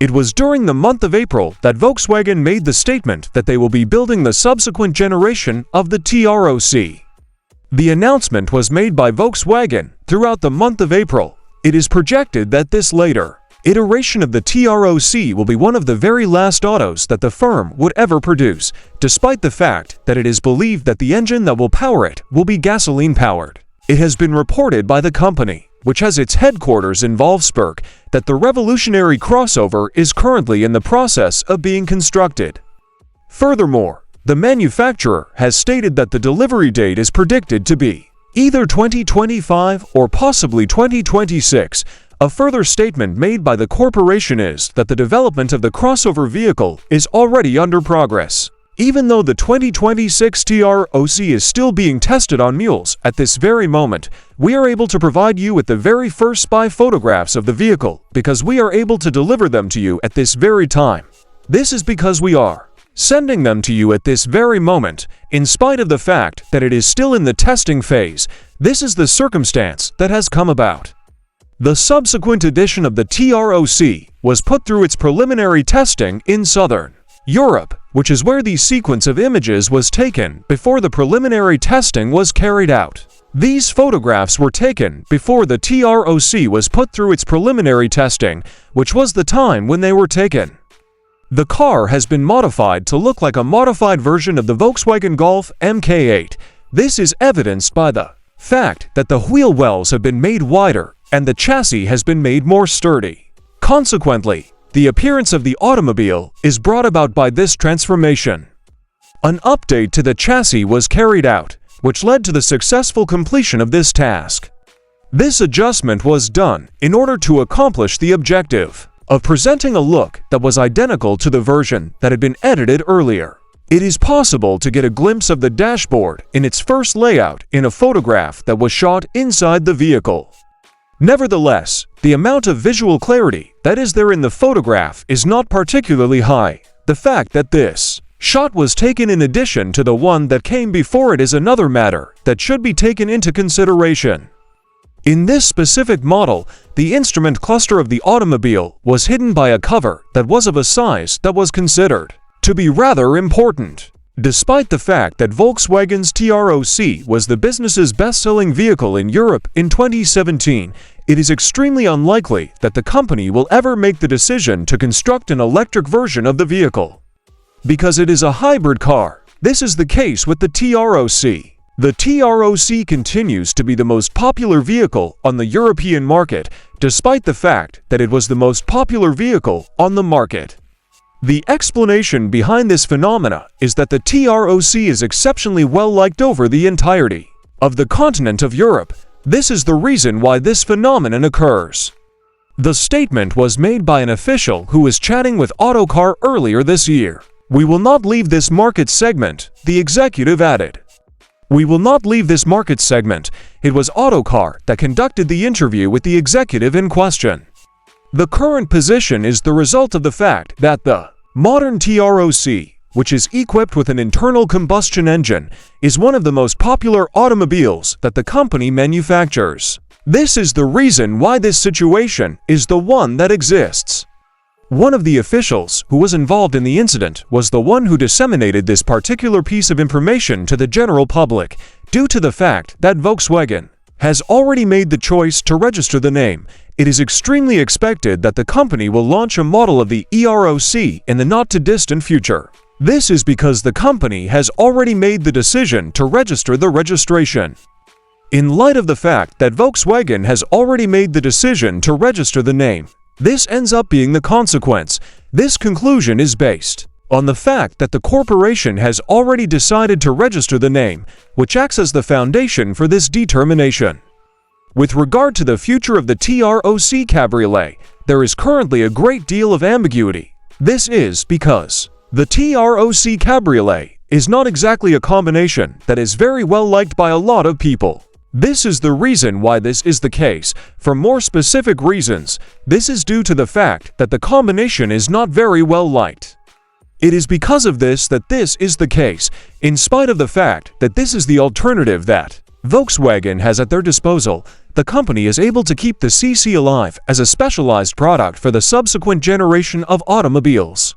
It was during the month of April that Volkswagen made the statement that they will be building the subsequent generation of the T-Roc. The announcement was made by Volkswagen throughout the month of April. It is projected that this later iteration of the T-Roc will be one of the very last autos that the firm would ever produce, despite the fact that it is believed that the engine that will power it will be gasoline-powered. It has been reported by the company, which has its headquarters in Wolfsburg, that the revolutionary crossover is currently in the process of being constructed. Furthermore, the manufacturer has stated that the delivery date is predicted to be either 2025 or possibly 2026. A further statement made by the corporation is that the development of the crossover vehicle is already under progress. Even though the 2026 T-Roc is still being tested on mules at this very moment, we are able to provide you with the very first spy photographs of the vehicle because we are able to deliver them to you at this very time. This is because we are sending them to you at this very moment, in spite of the fact that it is still in the testing phase. This is the circumstance that has come about. The subsequent edition of the T-Roc was put through its preliminary testing in Southern Europe, which is where the sequence of images was taken before the preliminary testing was carried out. These photographs were taken before the T-Roc was put through its preliminary testing, which was the time when they were taken. The car has been modified to look like a modified version of the Volkswagen Golf MK8. This is evidenced by the fact that the wheel wells have been made wider and the chassis has been made more sturdy. Consequently, the appearance of the automobile is brought about by this transformation. An update to the chassis was carried out, which led to the successful completion of this task. This adjustment was done in order to accomplish the objective of presenting a look that was identical to the version that had been edited earlier. It is possible to get a glimpse of the dashboard in its first layout in a photograph that was shot inside the vehicle. Nevertheless, the amount of visual clarity that is there in the photograph is not particularly high. The fact that this shot was taken in addition to the one that came before it is another matter that should be taken into consideration. In this specific model, the instrument cluster of the automobile was hidden by a cover that was of a size that was considered to be rather important. Despite the fact that Volkswagen's T-Roc was the business's best-selling vehicle in Europe in 2017, it is extremely unlikely that the company will ever make the decision to construct an electric version of the vehicle. Because it is a hybrid car, this is the case with the T-Roc. The T-Roc continues to be the most popular vehicle on the European market, despite the fact that it was the most popular vehicle on the market. The explanation behind this phenomena is that the T-Roc is exceptionally well liked over the entirety of the continent of Europe. This is the reason why this phenomenon occurs. The statement was made by an official who was chatting with AutoCars earlier this year. "We will not leave this market segment," the executive added. "We will not leave this market segment." It was AutoCars that conducted the interview with the executive in question. The current position is the result of the fact that the modern T-Roc, which is equipped with an internal combustion engine, is one of the most popular automobiles that the company manufactures. This is the reason why this situation is the one that exists. One of the officials who was involved in the incident was the one who disseminated this particular piece of information to the general public. Due to the fact that Volkswagen has already made the choice to register the name, it is extremely expected that the company will launch a model of the T-Roc in the not-too-distant future. This is because the company has already made the decision to register the registration. In light of the fact that Volkswagen has already made the decision to register the name, this ends up being the consequence. This conclusion is based on the fact that the corporation has already decided to register the name, which acts as the foundation for this determination. With regard to the future of the T-Roc Cabriolet, there is currently a great deal of ambiguity. This is because the T-Roc Cabriolet is not exactly a combination that is very well liked by a lot of people. This is the reason why this is the case. For more specific reasons, this is due to the fact that the combination is not very well liked. It is because of this that this is the case, in spite of the fact that this is the alternative that Volkswagen has at their disposal, the company is able to keep the CC alive as a specialized product for the subsequent generation of automobiles.